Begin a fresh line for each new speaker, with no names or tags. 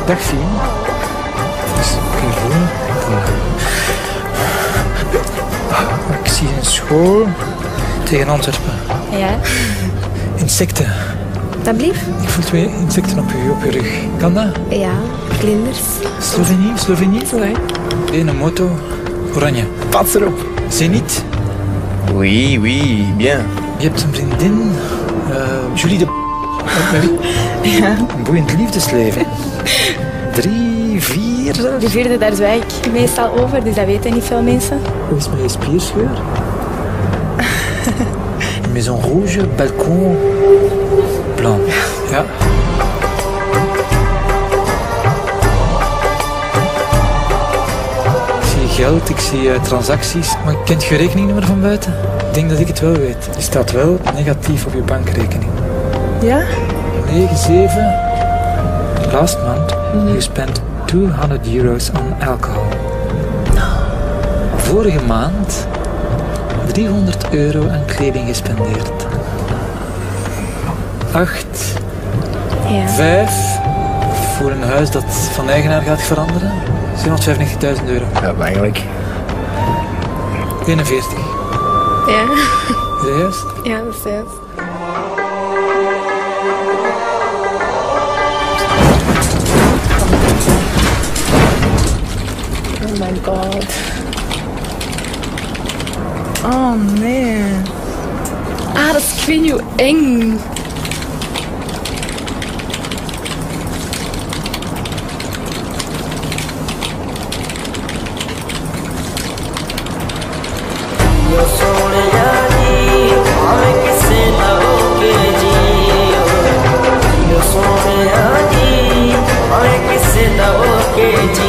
Dag Fien. Dus gewoon. Ik zie een school tegen Antwerpen.
Ja.
Insecten.
Alsjeblieft.
Ik voel 2 insecten op je rug. Kan dat?
Ja, vlinders.
Slovenië?
Sorry.
Een moto. Oranje. Pats erop. Zenit.
Oui, oui, bien.
Je hebt een vriendin. Julie de...
Ja.
Een boeiend liefdesleven. 3, 4 zelfs.
De vierde, daar zwijg ik meestal over, dus dat weten niet veel mensen.
Hoe is met je spierscheur? Maison rouge, balkon, blanc. Ja. Ik zie geld, ik zie transacties, maar kent je rekeningnummer van buiten? Ik denk dat ik het wel weet. Die staat wel negatief op je bankrekening.
Ja?
9-7. Last month, you spent €200 on alcohol. Vorige maand €300 aan kleding gespendeerd. 8,
Ja.
5 voor een huis dat van eigenaar gaat veranderen. €795.000.
Ja, eigenlijk.
41.
Ja.
Is dat juist?
Ja, dat is juist. Oh my god. Oh nee. Ah, dat is, ik weet niet hoe eng.
Sohneya ji, ae kisse da o ke ji.